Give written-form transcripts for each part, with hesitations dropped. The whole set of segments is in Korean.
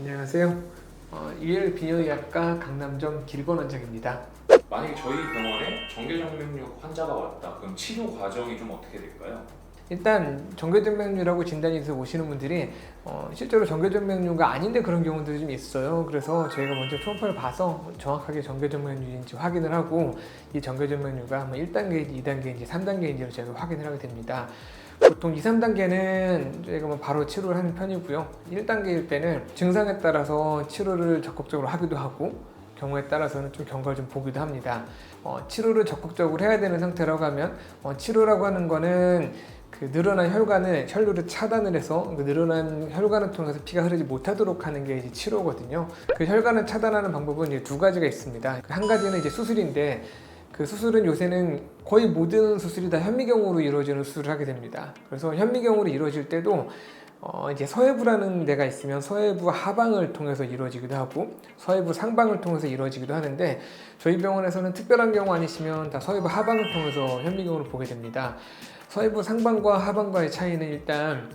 안녕하세요. EL 비뇨의학과 강남점 길건 원장입니다. 만약에 저희 병원에 정계정맥류 환자가 왔다. 그럼 치료 과정이 좀 어떻게 될까요? 일단 정궤정맥류라고 진단이 돼서 오시는 분들이 실제로 정궤정맥류가 아닌데 그런 경우들이 좀 있어요. 그래서 저희가 먼저 초음파를 봐서 정확하게 정궤정맥류인지 확인을 하고 이 정궤정맥류가 1단계인지 2단계인지 3단계인지를 저희가 확인을 하게 됩니다. 보통 2, 3단계는 저희가 바로 치료를 하는 편이고요. 1단계일 때는 증상에 따라서 치료를 적극적으로 하기도 하고 경우에 따라서는 좀 경과를 좀 보기도 합니다. 치료를 적극적으로 해야 되는 상태라고 하면 치료라고 하는 거는 그 늘어난 혈류를 차단을 해서 그 늘어난 혈관을 통해서 피가 흐르지 못하도록 하는 게 이제 치료거든요. 그 혈관을 차단하는 방법은 이제 두 가지가 있습니다. 한 가지는 이제 수술인데 그 수술은 요새는 거의 모든 수술이 다 현미경으로 이루어지는 수술을 하게 됩니다. 그래서 현미경으로 이루어질 때도 이제 서해부라는 데가 있으면 서해부 하방을 통해서 이루어지기도 하고 서해부 상방을 통해서 이루어지기도 하는데 저희 병원에서는 특별한 경우 아니시면 다 서해부 하방을 통해서 현미경으로 보게 됩니다. 서해부 상방과 하방과의 차이는 일단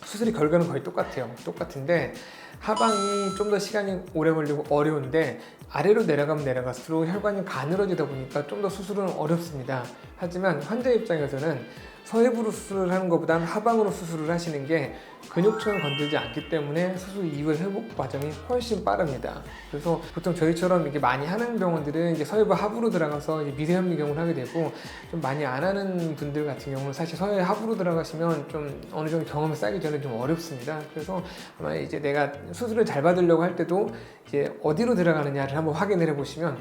수술이 결과는 거의 똑같은데 하방이 좀 더 시간이 오래 걸리고 어려운데 아래로 내려가면 내려갈수록 혈관이 가늘어지다 보니까 좀 더 수술은 어렵습니다. 하지만 환자 입장에서는 서해부로 수술을 하는 것보다는 하방으로 수술을 하시는 게 근육층을 건들지 않기 때문에 수술 이후의 회복 과정이 훨씬 빠릅니다. 그래서 보통 저희처럼 이렇게 많이 하는 병원들은 이제 서해부 하부로 들어가서 이제 미세현미경을 하게 되고 좀 많이 안 하는 분들 같은 경우는 사실 서해 하부로 들어가시면 좀 어느 정도 경험을 쌓기 전에 좀 어렵습니다. 그래서 아마 이제 내가 수술을 잘 받으려고 할 때도 이제 어디로 들어가느냐를 한번 확인을 해보시면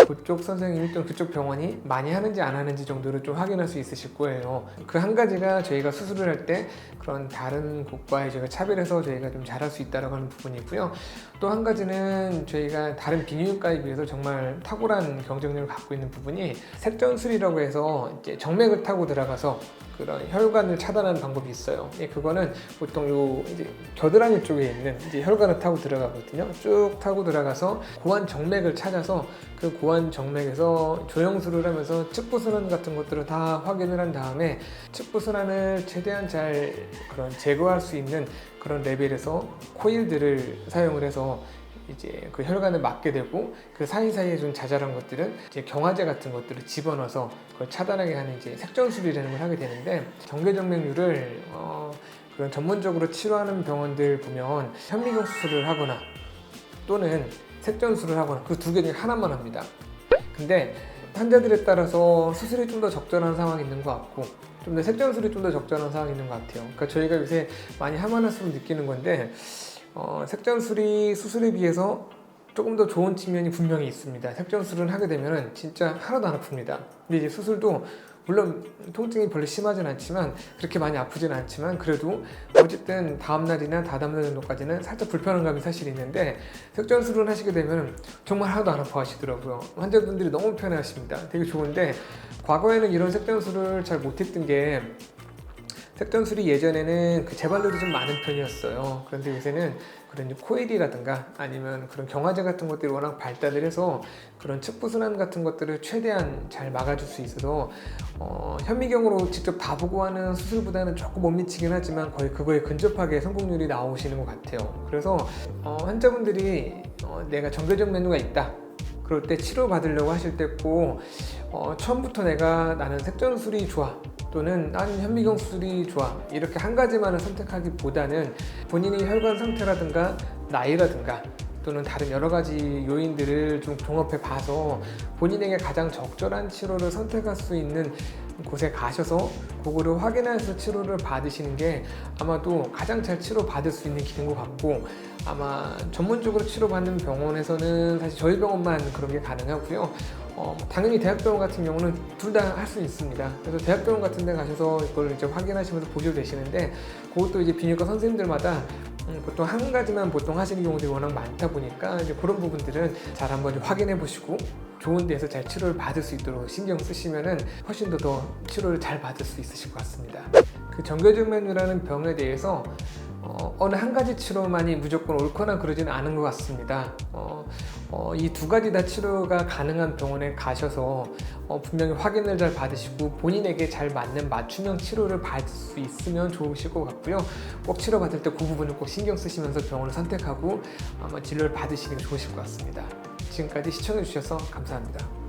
그쪽 선생님이 또 그쪽 병원이 많이 하는지 안 하는지 정도를 좀 확인할 수 있으실 거예요. 그 한 가지가 저희가 수술을 할 때 그런 다른 곳과의 저희가 차별해서 저희가 좀 잘할 수 있다고 하는 부분이고요. 또 한 가지는 저희가 다른 비뇨기과에 비해서 정말 탁월한 경쟁력을 갖고 있는 부분이 색전술이라고 해서 이제 정맥을 타고 들어가서 그런 혈관을 차단하는 방법이 있어요. 그거는 보통 요 이제 겨드랑이 쪽에 있는 이제 혈관을 타고 들어가거든요. 쭉 타고 들어가서 고환 정맥을 찾아서 그 고환 정맥에서 조영술을 하면서 측부순환 같은 것들을 다 확인을 한 다음에 측부순환을 최대한 잘 그런 제거할 수 있는 그런 레벨에서 코일들을 사용을 해서 이제 그 혈관을 막게 되고 그 사이사이에 좀 자잘한 것들은 이제 경화제 같은 것들을 집어넣어서 그걸 차단하게 하는 이제 색전술이라는 걸 하게 되는데 정궤정맥류를 그런 전문적으로 치료하는 병원들 보면 현미경 수술을 하거나 또는 색전술을 하거나 그 두 개 중에 하나만 합니다. 근데 환자들에 따라서 수술이 좀 더 적절한 상황이 있는 것 같고 좀 더 색전술이 좀 더 적절한 상황이 있는 것 같아요. 그러니까 저희가 요새 많이 하만할수록 느끼는 건데 색전술이 수술에 비해서 조금 더 좋은 측면이 분명히 있습니다. 색전술을 하게 되면 진짜 하나도 안 아픕니다. 근데 이제 수술도 물론 통증이 별로 심하진 않지만 그렇게 많이 아프진 않지만 그래도 어쨌든 다음날이나 다다음날 정도까지는 살짝 불편한 감이 사실 있는데 색전술을 하시게 되면 정말 하나도 안 아파하시더라고요. 환자분들이 너무 편해하십니다. 되게 좋은데 과거에는 이런 색전술을 잘 못했던 게 색전술이 예전에는 그 재발률이 좀 많은 편이었어요. 그런데 요새는 그런 코일이라든가 아니면 그런 경화제 같은 것들이 워낙 발달을 해서 그런 측부순환 같은 것들을 최대한 잘 막아줄 수 있어서 현미경으로 직접 다 보고 하는 수술보다는 조금 못 미치긴 하지만 거의 그거에 근접하게 성공률이 나오시는 것 같아요. 그래서 환자분들이 내가 정궤정맥류가 있다 그럴 때 치료 받으려고 하실 때 꼭 처음부터 나는 색전술이 좋아 또는 나는 현미경 수술이 좋아 이렇게 한 가지만을 선택하기보다는 본인의 혈관 상태라든가 나이라든가 또는 다른 여러 가지 요인들을 좀 종합해 봐서 본인에게 가장 적절한 치료를 선택할 수 있는 곳에 가셔서 그거를 확인해서 치료를 받으시는 게 아마도 가장 잘 치료받을 수 있는 길인 것 같고 아마 전문적으로 치료받는 병원에서는 사실 저희 병원만 그런 게 가능하고요. 당연히 대학병원 같은 경우는 둘 다 할 수 있습니다. 그래서 대학병원 같은 데 가셔서 이걸 이제 확인하시면서 보셔도 되시는데 그것도 이제 비뇨기과 선생님들마다 보통 한 가지만 보통 하시는 경우들이 워낙 많다 보니까 이제 그런 부분들은 잘 한번 확인해 보시고 좋은 데서 잘 치료를 받을 수 있도록 신경 쓰시면은 훨씬 더 치료를 잘 받을 수 있으실 것 같습니다. 그 정궤정맥류라는 병에 대해서 어느 한 가지 치료만이 무조건 옳거나 그러지는 않은 것 같습니다. 이 두 가지 다 치료가 가능한 병원에 가셔서 분명히 확인을 잘 받으시고 본인에게 잘 맞는 맞춤형 치료를 받을 수 있으면 좋으실 것 같고요. 꼭 치료받을 때 그 부분을 꼭 신경 쓰시면서 병원을 선택하고 아마 진료를 받으시는 게 좋으실 것 같습니다. 지금까지 시청해 주셔서 감사합니다.